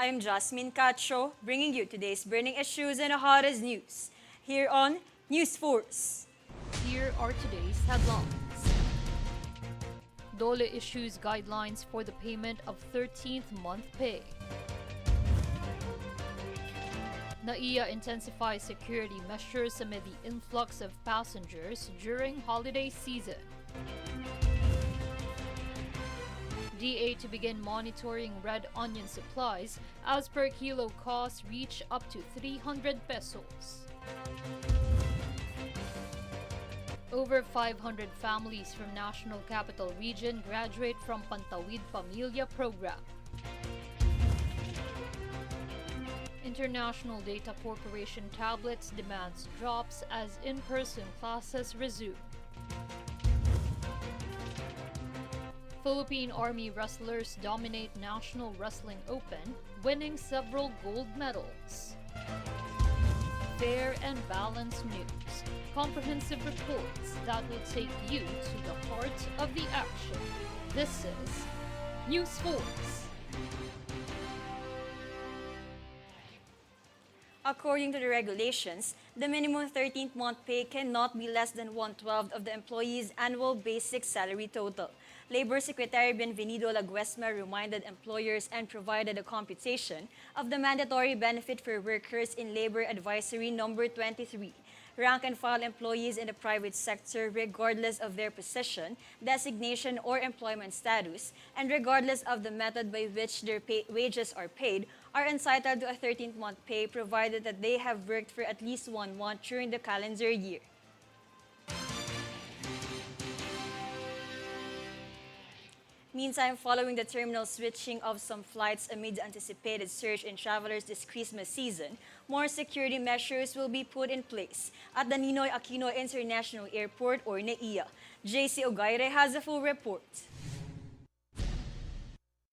I'm Jasmine Cacho, bringing you today's burning issues and the hottest news here on News Force. Here are today's headlines. DOLE issues guidelines for the payment of 13th month pay. NAIA intensifies security measures amid the influx of passengers during holiday season. DA to begin monitoring red onion supplies as per kilo costs reach up to 300 pesos. Over 500 families from National Capital Region graduate from Pantawid Pamilya program. International Data Corporation tablets demands drops as in-person classes resume. Philippine Army wrestlers dominate National Wrestling Open, winning several gold medals. Fair and balanced news. Comprehensive reports that will take you to the heart of the action. This is News Force. According to the regulations, the minimum 13th month pay cannot be less than 1/12 of the employee's annual basic salary total. Labor Secretary Benvenido Laguesma reminded employers and provided a computation of the mandatory benefit for workers in Labor Advisory Number 23. Rank and file employees in the private sector, regardless of their position, designation, or employment status, and regardless of the method by which their wages are paid, are entitled to a 13th month pay provided that they have worked for at least 1 month during the calendar year. Meantime, following the terminal switching of some flights amid the anticipated surge in travelers this Christmas season, more security measures will be put in place at the Ninoy Aquino International Airport or NAIA. JC Ogaire has a full report.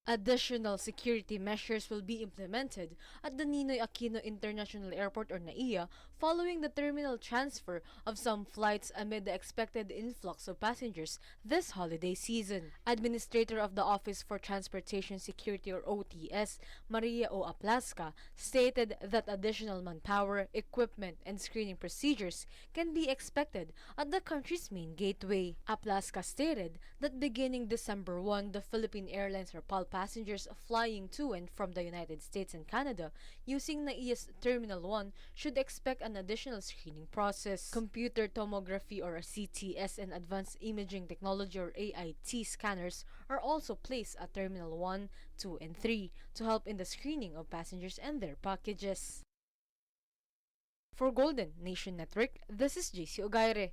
Additional security measures will be implemented at the Ninoy Aquino International Airport or NAIA following the terminal transfer of some flights amid the expected influx of passengers this holiday season. Administrator of the Office for Transportation Security or OTS, Maria O. Aplasca, stated that additional manpower, equipment, and screening procedures can be expected at the country's main gateway. Aplasca stated that beginning December 1, the Philippine Airlines or PAL passengers flying to and from the United States and Canada using NAIA's Terminal 1 should expect an additional screening process. Computer tomography or CTS and advanced imaging technology or AIT scanners are also placed at Terminal 1, 2, and 3 to help in the screening of passengers and their packages. For Golden Nation Network, this is JC Ogaire.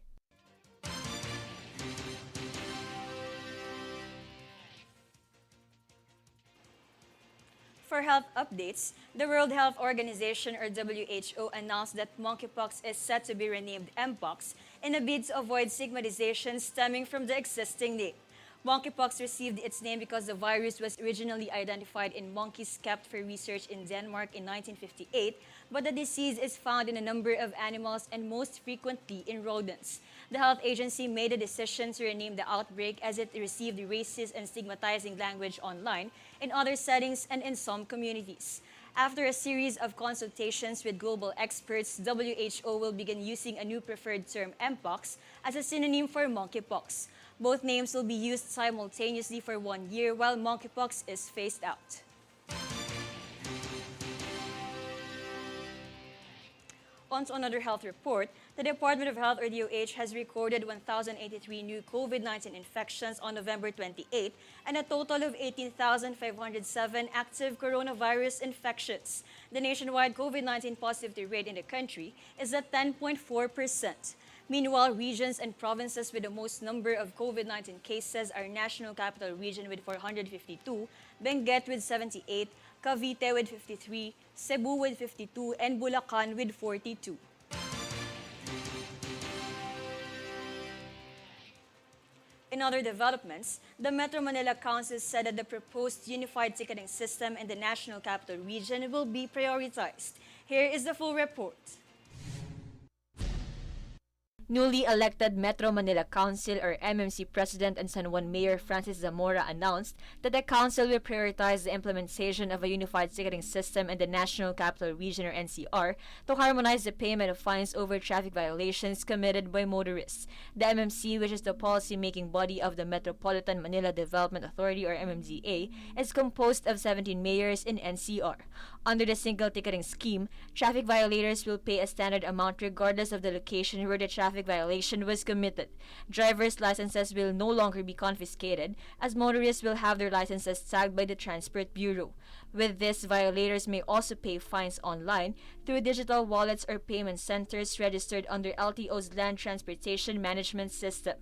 For health updates, the World Health Organization or WHO announced that monkeypox is set to be renamed Mpox in a bid to avoid stigmatization stemming from the existing name. Monkeypox received its name because the virus was originally identified in monkeys kept for research in Denmark in 1958, but the disease is found in a number of animals and most frequently in rodents. The health agency made a decision to rename the outbreak as it received racist and stigmatizing language online, in other settings, and in some communities. After a series of consultations with global experts, WHO will begin using a new preferred term, Mpox, as a synonym for monkeypox. Both names will be used simultaneously for 1 year while monkeypox is phased out. On to another health report, the Department of Health or DOH has recorded 1,083 new COVID-19 infections on November 28 and a total of 18,507 active coronavirus infections. The nationwide COVID-19 positivity rate in the country is at 10.4%. Meanwhile, regions and provinces with the most number of COVID-19 cases are National Capital Region with 452, Benguet with 78, Cavite with 53, Cebu with 52, and Bulacan with 42. In other developments, the Metro Manila Council said that the proposed unified ticketing system in the National Capital Region will be prioritized. Here is the full report. Newly elected Metro Manila Council or MMC President and San Juan Mayor Francis Zamora announced that the council will prioritize the implementation of a unified ticketing system in the National Capital Region or NCR to harmonize the payment of fines over traffic violations committed by motorists. The MMC, which is the policy-making body of the Metropolitan Manila Development Authority or MMDA, is composed of 17 mayors in NCR. Under the single ticketing scheme, traffic violators will pay a standard amount regardless of the location where the traffic violation was committed. Drivers' licenses will no longer be confiscated, as motorists will have their licenses tagged by the Transport Bureau. With this, violators may also pay fines online through digital wallets or payment centers registered under LTO's Land Transportation Management System.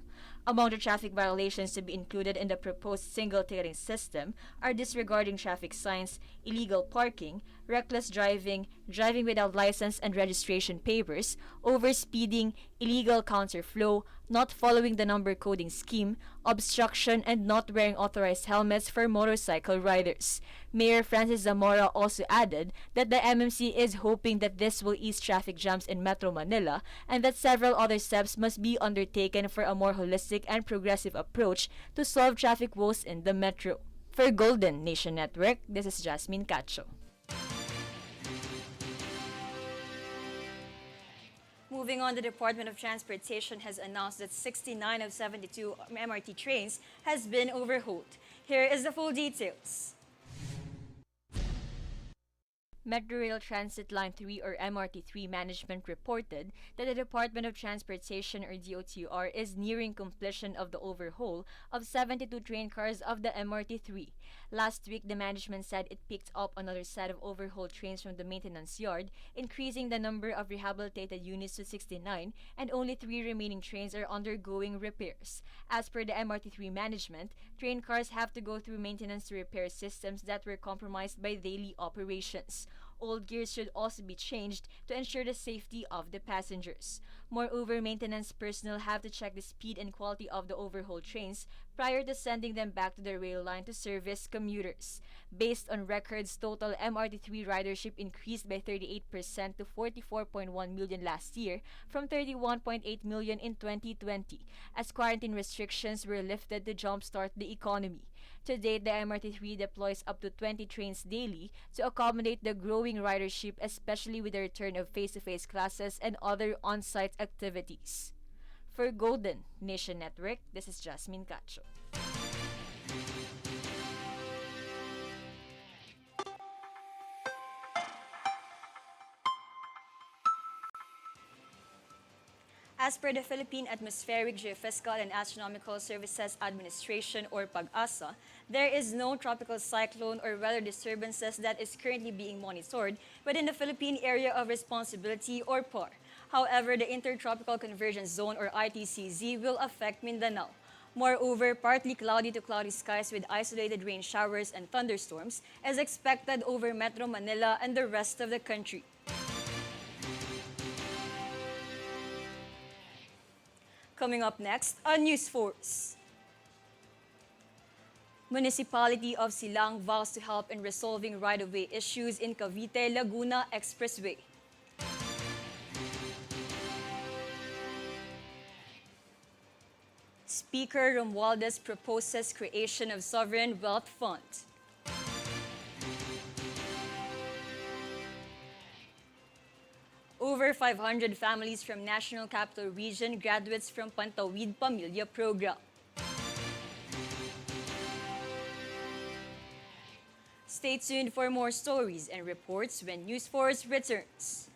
Among the traffic violations to be included in the proposed single ticketing system are disregarding traffic signs, illegal parking, reckless driving, driving without license and registration papers, overspeeding, illegal counterflow, not following the number coding scheme, obstruction, and not wearing authorized helmets for motorcycle riders. Mayor Francis Zamora also added that the MMC is hoping that this will ease traffic jams in Metro Manila and that several other steps must be undertaken for a more holistic and progressive approach to solve traffic woes in the metro. For Golden Nation Network, this is Jasmine Cacho. Moving on, the Department of Transportation has announced that 69 of 72 MRT trains has been overhauled. Here is the full details. Metro Rail Transit Line 3 or MRT3 management reported that the Department of Transportation or DOTR is nearing completion of the overhaul of 72 train cars of the MRT3. Last week, the management said it picked up another set of overhauled trains from the maintenance yard, increasing the number of rehabilitated units to 69, and only 3 remaining trains are undergoing repairs. As per the MRT3 management, train cars have to go through maintenance to repair systems that were compromised by daily operations. Old gears should also be changed to ensure the safety of the passengers. Moreover, maintenance personnel have to check the speed and quality of the overhauled trains prior to sending them back to the rail line to service commuters. Based on records, total MRT3 ridership increased by 38% to 44.1 million last year from 31.8 million in 2020, as quarantine restrictions were lifted to jumpstart the economy. To date, the MRT3 deploys up to 20 trains daily to accommodate the growing ridership, especially with the return of face-to-face classes and other on-site activities. For Golden Nation Network, this is Jasmine Cacho. As per the Philippine Atmospheric, Geophysical and Astronomical Services Administration or PAGASA, there is no tropical cyclone or weather disturbances that is currently being monitored within the Philippine Area of Responsibility or PAR. However, the Intertropical Convergence Zone or ITCZ will affect Mindanao. Moreover, partly cloudy to cloudy skies with isolated rain showers and thunderstorms is expected over Metro Manila and the rest of the country. Coming up next, on News Force. Municipality of Silang vows to help in resolving right-of-way issues in Cavite-Laguna Expressway. Speaker Romualdez proposes creation of Sovereign Wealth Fund. Over 500 families from National Capital Region graduates from Pantawid Pamilya Program. Stay tuned for more stories and reports when News Force returns.